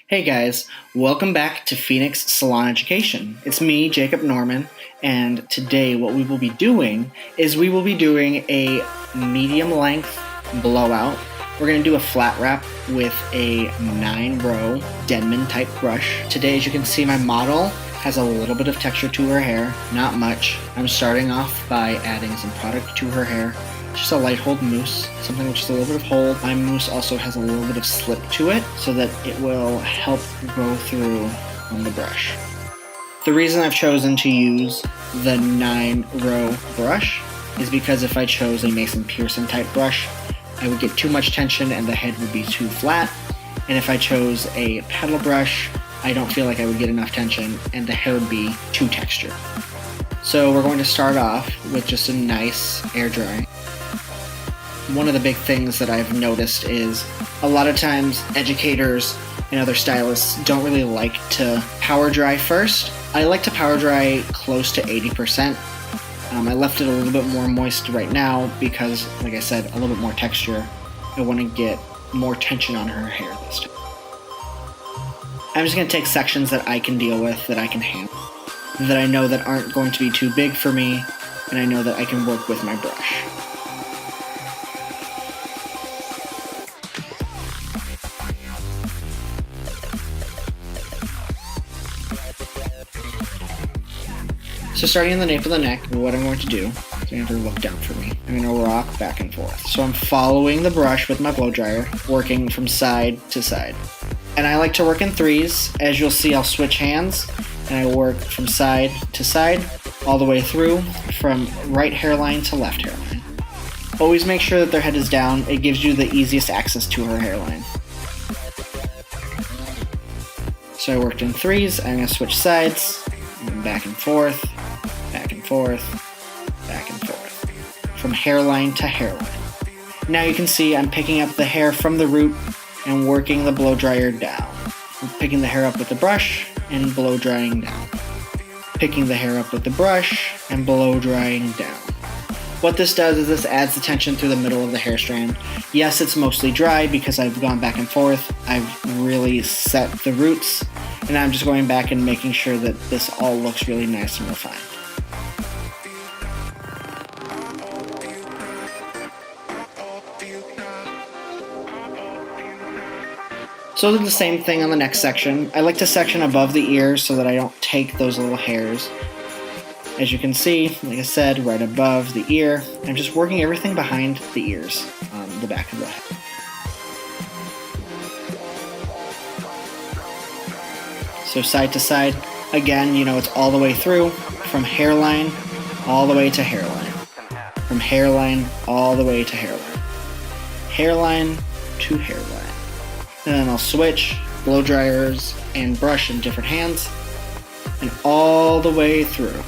Hey guys, welcome back to Phoenix Salon Education. It's me, Jacob Norman, and today what we will be doing is we will be doing a medium length blowout. We're going to do a flat wrap with a 9-row Denman type brush. Today, as you can see, my model has a little bit of texture to her hair, not much. I'm starting off by adding some product to her hair. Just a light hold mousse, something with just a little bit of hold. My mousse also has a little bit of slip to it so that it will help go through on the brush. The reason I've chosen to use the 9-row brush is because if I chose a Mason Pearson type brush, I would get too much tension and the head would be too flat. And if I chose a petal brush, I don't feel like I would get enough tension and the hair would be too textured. So we're going to start off with just a nice air dry. One of the big things that I've noticed is a lot of times educators and other stylists don't really like to power dry first. I like to power dry close to 80%. I left it a little bit more moist right now because, like I said, a little bit more texture. I want to get more tension on her hair this time. I'm just going to take sections that I can deal with, that I can handle, that I know that aren't going to be too big for me, and I know that I can work with my brush. So starting in the nape of the neck, what I'm going to do is I'm going to look down for me. I'm going to rock back and forth. So I'm following the brush with my blow dryer, working from side to side. And I like to work in threes. As you'll see, I'll switch hands and I work from side to side, all the way through, from right hairline to left hairline. Always make sure that their head is down. It gives you the easiest access to her hairline. So I worked in threes. I'm going to switch sides, back and forth, back and forth, back and forth, from hairline to hairline. Now you can see I'm picking up the hair from the root and working the blow dryer down. I'm picking the hair up with the brush and blow drying down. Picking the hair up with the brush and blow drying down. What this does is this adds the tension through the middle of the hair strand. Yes, it's mostly dry because I've gone back and forth. I've really set the roots, and I'm just going back and making sure that this all looks really nice and refined. So I'll do the same thing on the next section. I like to section above the ears so that I don't take those little hairs. As you can see, like I said, right above the ear, I'm just working everything behind the ears on the back of the head. So side to side, again, it's all the way through, from hairline all the way to hairline. From hairline all the way to hairline. Hairline to hairline. And then I'll switch blow dryers and brush in different hands, and all the way through.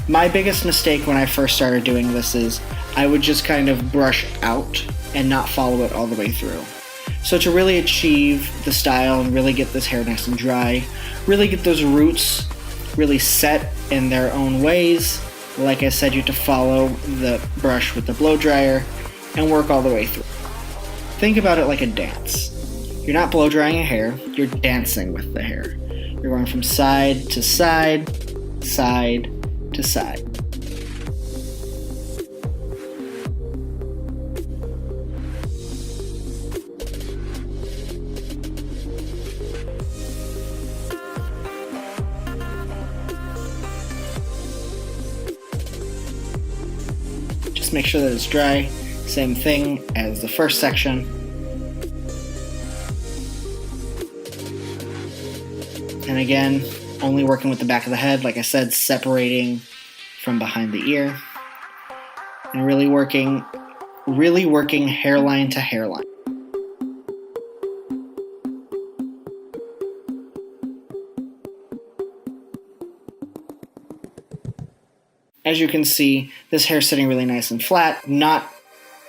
My biggest mistake when I first started doing this is I would just kind of brush out and not follow it all the way through. So to really achieve the style and really get this hair nice and dry, really get those roots really set in their own ways, like I said, you have to follow the brush with the blow dryer and work all the way through. Think about it like a dance. You're not blow drying a hair, you're dancing with the hair. You're going from side to side, side to side. Just make sure that it's dry. Same thing as the first section. And again, only working with the back of the head, like I said, separating from behind the ear. And really working hairline to hairline. As you can see, this hair's sitting really nice and flat. Not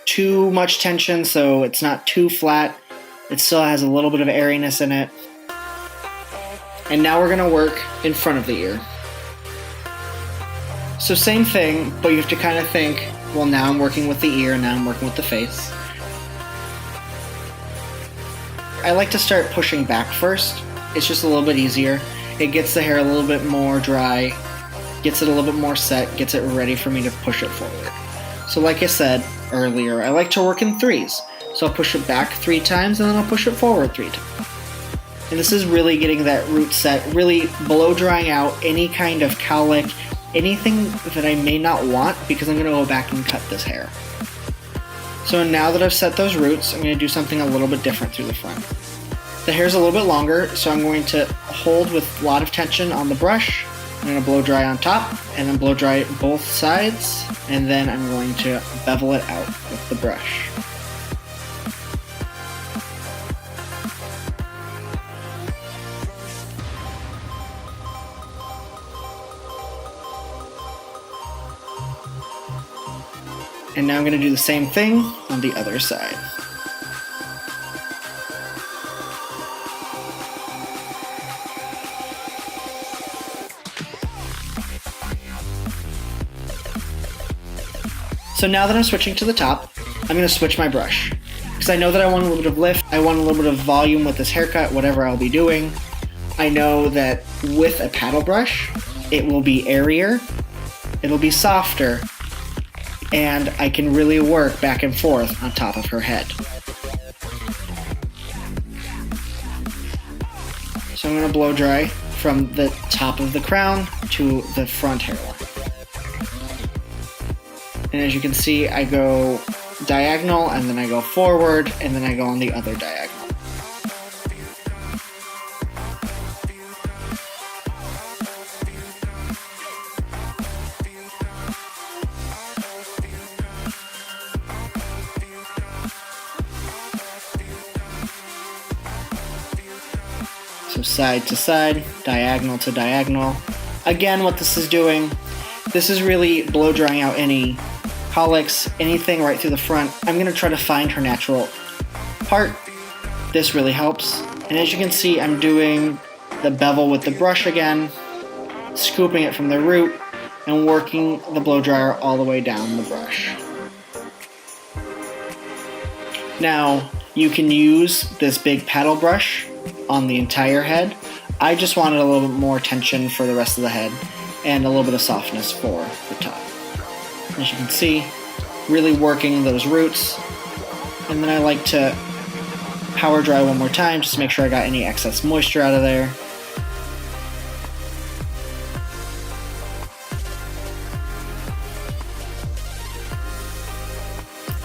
too much tension, so it's not too flat. It still has a little bit of airiness in it. And now we're going to work in front of the ear. So same thing, but you have to kind of think, well, now I'm working with the ear, now I'm working with the face. I like to start pushing back first It's just a little bit easier. It gets the hair a little bit more dry, gets it a little bit more set, gets it ready for me to push it forward. So like I said earlier, I like to work in threes. So I'll push it back 3 times and then I'll push it forward 3 times. And this is really getting that root set, really blow drying out any kind of cowlick, anything that I may not want, because I'm going to go back and cut this hair. So now that I've set those roots, I'm going to do something a little bit different through the front. The hair's a little bit longer, so I'm going to hold with a lot of tension on the brush. I'm going to blow dry on top, and then blow dry both sides, and then I'm going to bevel it out with the brush. And now I'm going to do the same thing on the other side. So now that I'm switching to the top, I'm going to switch my brush. Because I know that I want a little bit of lift, I want a little bit of volume with this haircut, whatever I'll be doing. I know that with a paddle brush, it will be airier, it'll be softer, and I can really work back and forth on top of her head. So I'm going to blow dry from the top of the crown to the front hairline. And as you can see, I go diagonal, and then I go forward, and then I go on the other diagonal. So side to side, diagonal to diagonal. Again, what this is doing, this is really blow drying out any cowlicks, anything right through the front. I'm going to try to find her natural part. This really helps. And as you can see, I'm doing the bevel with the brush again, scooping it from the root, and working the blow dryer all the way down the brush. Now, you can use this big paddle brush on the entire head. I just wanted a little bit more tension for the rest of the head and a little bit of softness for the top. As you can see, really working those roots. And then I like to power dry one more time just to make sure I got any excess moisture out of there.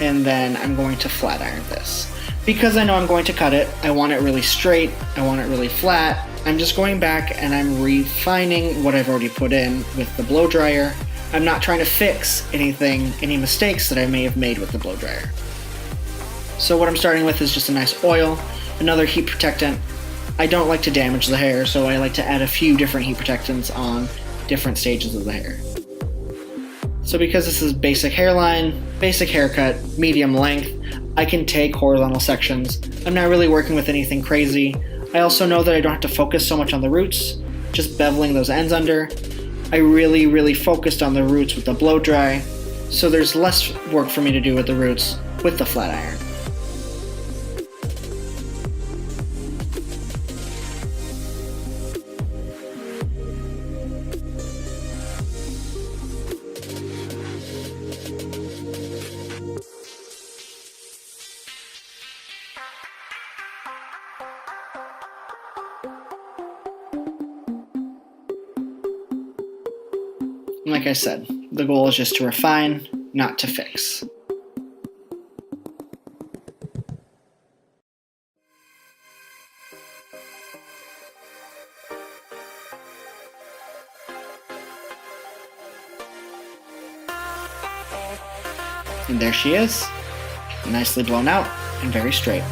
And then I'm going to flat iron this. Because I know I'm going to cut it, I want it really straight, I want it really flat. I'm just going back and I'm refining what I've already put in with the blow dryer. I'm not trying to fix anything, any mistakes that I may have made with the blow dryer. So what I'm starting with is just a nice oil, another heat protectant. I don't like to damage the hair, so I like to add a few different heat protectants on different stages of the hair. So because this is basic hairline, basic haircut, medium length, I can take horizontal sections. I'm not really working with anything crazy. I also know that I don't have to focus so much on the roots, just beveling those ends under. I really focused on the roots with the blow dry, so there's less work for me to do with the roots with the flat iron. And like I said, the goal is just to refine, not to fix. And there she is, nicely blown out and very straight.